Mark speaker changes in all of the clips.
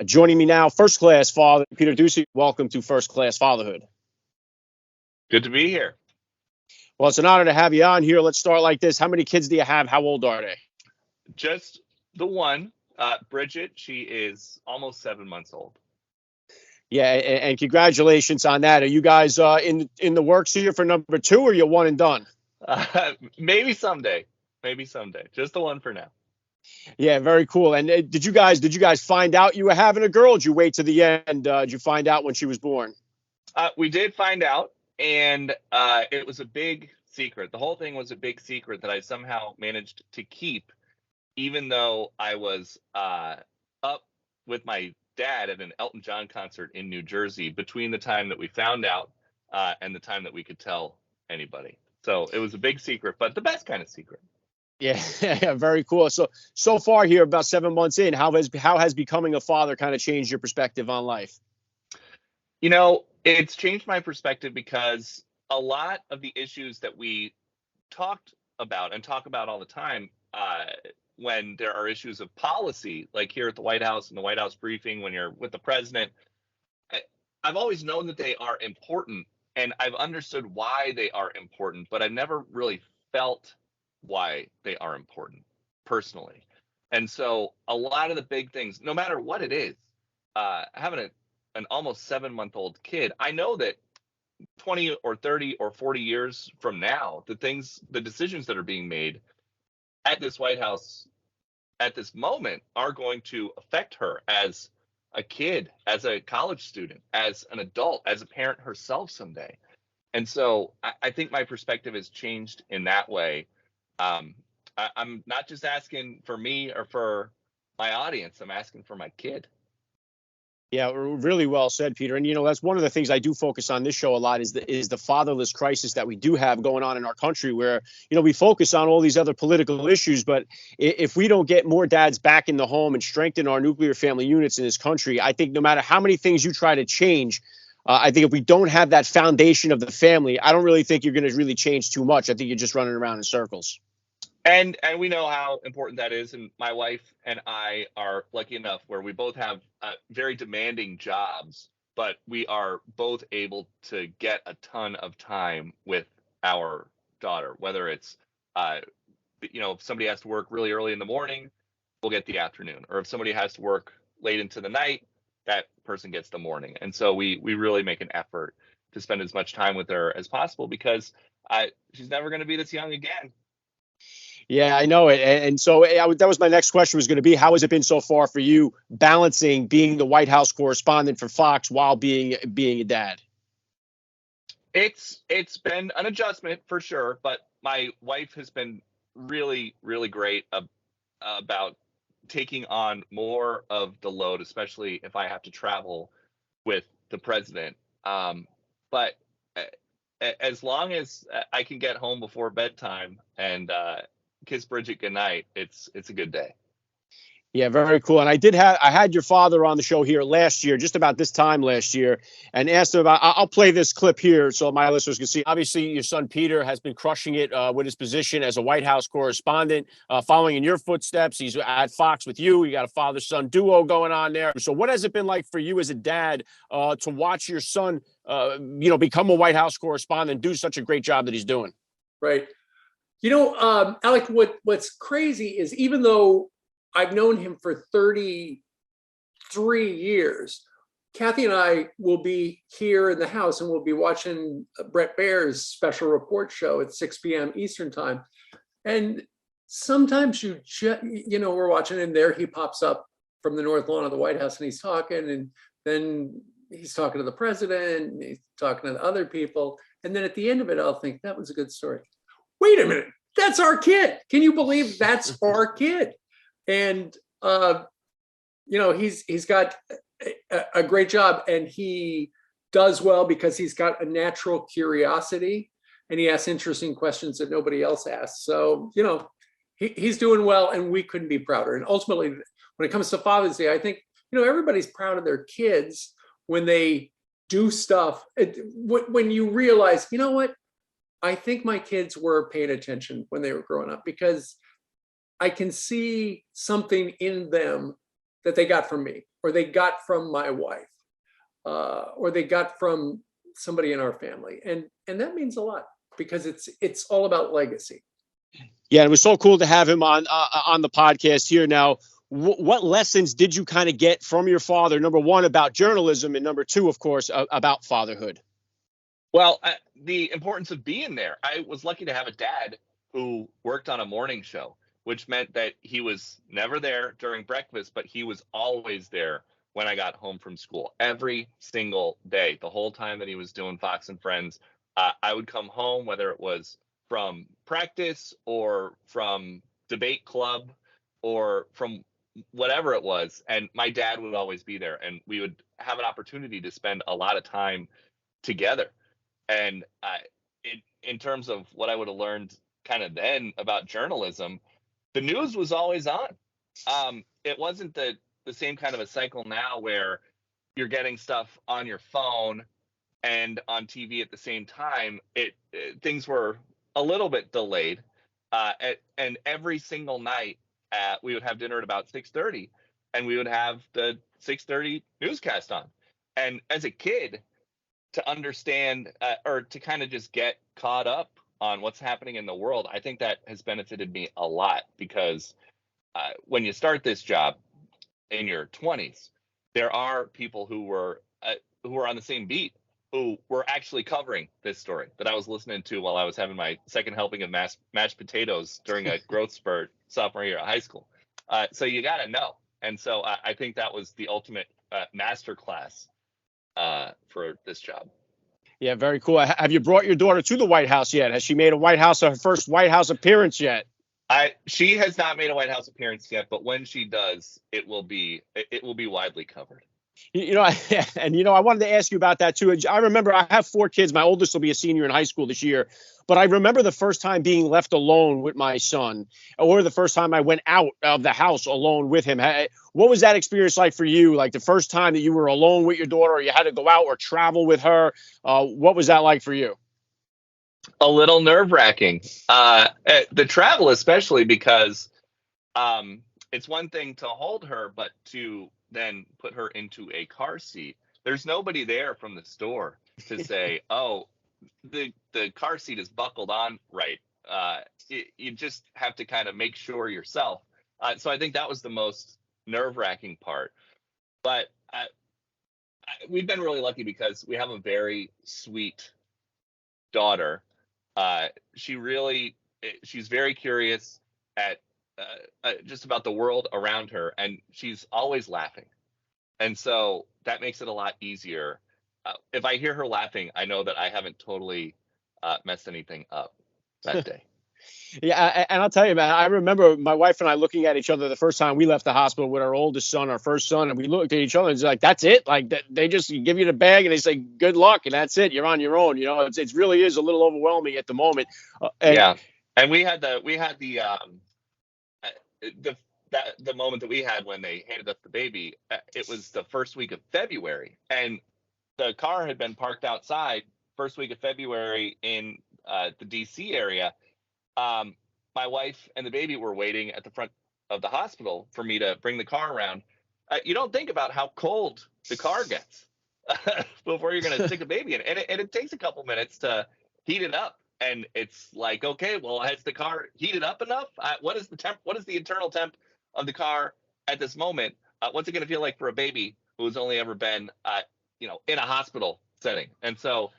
Speaker 1: Joining me now, First Class Father, Peter Doocy. Welcome to First Class Fatherhood.
Speaker 2: Good to be here.
Speaker 1: Well, it's an honor to have you on here. Let's start like this. How many kids do you have? How old are they?
Speaker 2: Just the one, Bridget. She is almost 7 months old.
Speaker 1: Yeah, and congratulations on that. Are you guys in the works here for number 2, or you're one and done?
Speaker 2: Maybe someday. Just the one for now.
Speaker 1: Yeah, very cool. And did you guys find out you were having a girl? Or did you wait to the end? Did you find out when she was born?
Speaker 2: We did find out, and it was a big secret. The whole thing was a big secret that I somehow managed to keep, even though I was up with my dad at an Elton John concert in New Jersey between the time that we found out and the time that we could tell anybody. So it was a big secret, but the best kind of secret.
Speaker 1: Yeah, very cool. So far here, about 7 months in, how has becoming a father kind of changed your perspective on life?
Speaker 2: You know, it's changed my perspective because a lot of the issues that we talked about and talk about all the time when there are issues of policy, like here at the White House and the White House briefing, when you're with the president, I've always known that they are important and I've understood why they are important, but I've never really felt why they are important personally. And so a lot of the big things, no matter what it is, having an almost 7-month-old kid, I know that 20 or 30 or 40 years from now, the decisions that are being made at this White House at this moment are going to affect her as a kid, as a college student, as an adult, as a parent herself someday. And so I think my perspective has changed in that way. I'm not just asking for me or for my audience, I'm asking for my kid.
Speaker 1: Yeah, really well said, Peter. And, that's one of the things I do focus on this show a lot is the fatherless crisis that we do have going on in our country where, we focus on all these other political issues. But if we don't get more dads back in the home and strengthen our nuclear family units in this country, I think no matter how many things you try to change, I think if we don't have that foundation of the family, I don't really think you're going to really change too much. I think you're just running around in circles.
Speaker 2: And we know how important that is. And my wife and I are lucky enough where we both have very demanding jobs, but we are both able to get a ton of time with our daughter, whether it's, if somebody has to work really early in the morning, we'll get the afternoon. Or if somebody has to work late into the night, that person gets the morning. And so we really make an effort to spend as much time with her as possible because she's never going to be this young again.
Speaker 1: Yeah, I know it. And so that was my next question was going to be, how has it been so far for you balancing being the White House correspondent for Fox while being a dad?
Speaker 2: It's been an adjustment for sure, but my wife has been really, really great about taking on more of the load, especially if I have to travel with the president. But as long as I can get home before bedtime and kiss Bridget goodnight, it's a good day.
Speaker 1: Yeah, very cool. And I had your father on the show here last year, just about this time last year, and asked him about, I'll play this clip here so my listeners can see. Obviously, your son Peter has been crushing it with his position as a White House correspondent, following in your footsteps. He's at Fox with you. You got a father-son duo going on there. So what has it been like for you as a dad to watch your son, become a White House correspondent, do such a great job that he's doing?
Speaker 3: Right. Alec, what's crazy is even though I've known him for 33 years, Kathy and I will be here in the house and we'll be watching Bret Baier's special report show at 6 p.m. Eastern time. And sometimes we're watching and there he pops up from the north lawn of the White House and he's talking, and then he's talking to the president, and he's talking to other people. And then at the end of it, I'll think that was a good story. Wait a minute, that's our kid. Can you believe that's our kid? And, he's got a great job and he does well because he's got a natural curiosity and he asks interesting questions that nobody else asks. So, he's doing well and we couldn't be prouder. And ultimately, when it comes to Father's Day, I think, everybody's proud of their kids when they do stuff. When you realize, what? I think my kids were paying attention when they were growing up because I can see something in them that they got from me. or they got from my wife, or they got from somebody in our family. And that means a lot because it's all about legacy.
Speaker 1: Yeah, it was so cool to have him on the podcast here. Now, what lessons did you kind of get from your father? Number one, about journalism, and number two, of course, about fatherhood.
Speaker 2: Well, the importance of being there. I was lucky to have a dad who worked on a morning show, which meant that he was never there during breakfast, but he was always there when I got home from school every single day. The whole time that he was doing Fox and Friends, I would come home, whether it was from practice or from debate club or from whatever it was, and my dad would always be there, and we would have an opportunity to spend a lot of time together. And in terms of what I would have learned kind of then about journalism, the news was always on. It wasn't the same kind of a cycle now where you're getting stuff on your phone and on TV at the same time. Things were a little bit delayed, and every single night we would have dinner at about 6:30, and we would have the 6:30 newscast on. And as a kid, to understand or to kind of just get caught up on what's happening in the world, I think that has benefited me a lot, because when you start this job in your 20s, there are people who are on the same beat, who were actually covering this story that I was listening to while I was having my second helping of mashed potatoes during a growth spurt sophomore year of high school. So you got to know. And so I think that was the ultimate master class for this job.
Speaker 1: Yeah, very cool. Have you brought your daughter to the White House yet? Has she made her first White House appearance yet?
Speaker 2: She has not made a White House appearance yet, but when she does, it will be widely covered.
Speaker 1: I wanted to ask you about that too. I remember I have 4 kids. My oldest will be a senior in high school this year. But I remember the first time being left alone with my son, or the first time I went out of the house alone with him. What was that experience like for you? Like the first time that you were alone with your daughter, or you had to go out or travel with her. What was that like for you?
Speaker 2: A little nerve-wracking. The travel, especially because it's one thing to hold her, but to then put her into a car seat. There's nobody there from the store to say, "Oh, the car seat is buckled on right." You just have to kind of make sure yourself. So I think that was the most nerve-wracking part. But we've been really lucky because we have a very sweet daughter. She's very curious at just about the world around her, and she's always laughing, and so that makes it a lot easier. If I hear her laughing, I know that I haven't totally messed anything up that day.
Speaker 1: Yeah, and I'll tell you, man, I remember my wife and I looking at each other the first time we left the hospital with our oldest son, our first son, and we looked at each other and it's like, that's it? Like they just give you the bag and they say, good luck, and that's it. You're on your own. It really is a little overwhelming at the moment.
Speaker 2: Yeah, and we had the moment that we had when they handed us the baby. It was the first week of February, and the car had been parked outside first week of February in the DC area. My wife and the baby were waiting at the front of the hospital for me to bring the car around. You don't think about how cold the car gets before you're going to stick a baby in it. And it takes a couple minutes to heat it up. And it's like, okay, well, has the car heated up enough? What is the internal temp of the car at this moment? What's it going to feel like for a baby who's only ever been, in a hospital setting? And so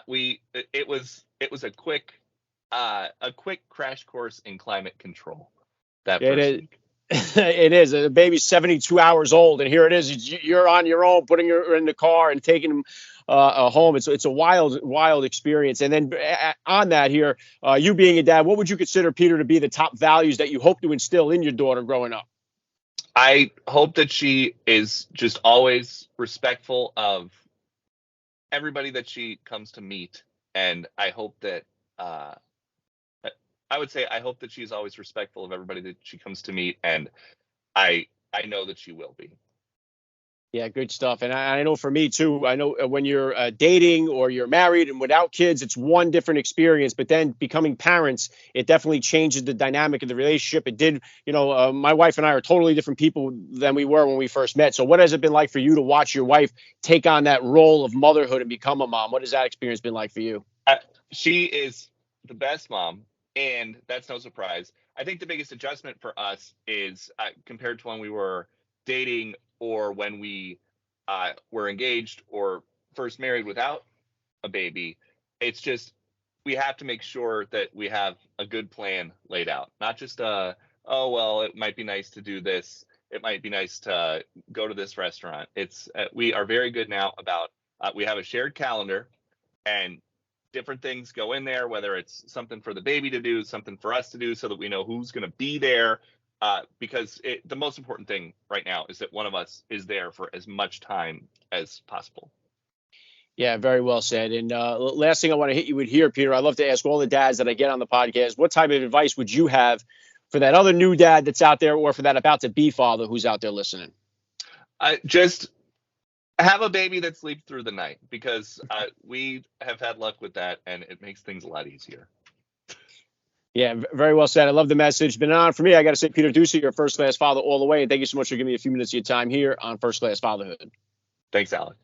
Speaker 2: it was a quick crash course in climate control that first week.
Speaker 1: It is. The baby's 72 hours old, and here it is. You're on your own, putting her in the car and taking him home. It's a wild experience. And then on that here, you being a dad, what would you consider, Peter, to be the top values that you hope to instill in your daughter growing up?
Speaker 2: I hope that she is just always respectful of everybody that she comes to meet, and I hope that I hope that she's always respectful of everybody that she comes to meet, and I know that she will be.
Speaker 1: Yeah, good stuff. And I know for me too, I know when you're dating or you're married and without kids, it's one different experience. But then becoming parents, it definitely changes the dynamic of the relationship. It did, my wife and I are totally different people than we were when we first met. So what has it been like for you to watch your wife take on that role of motherhood and become a mom? What has that experience been like for you?
Speaker 2: She is the best mom, and that's no surprise. I think the biggest adjustment for us is compared to when we were dating or when we were engaged or first married without a baby. It's just we have to make sure that we have a good plan laid out, not just oh well, it might be nice to do this. It might be nice to go to this restaurant. It's we are very good now about we have a shared calendar, and different things go in there, whether it's something for the baby to do, something for us to do, so that we know who's going to be there. Because the most important thing right now is that one of us is there for as much time as possible.
Speaker 1: Yeah, very well said. And last thing I want to hit you with here, Peter, I love to ask all the dads that I get on the podcast, what type of advice would you have for that other new dad that's out there, or for that about to be father who's out there listening?
Speaker 2: Just have a baby that sleeps through the night, because we have had luck with that, and it makes things a lot easier.
Speaker 1: Yeah, very well said. I love the message. Been an honor for me. I got to say, Peter Doocy, you're a first class father all the way. And thank you so much for giving me a few minutes of your time here on First Class Fatherhood.
Speaker 2: Thanks, Alec.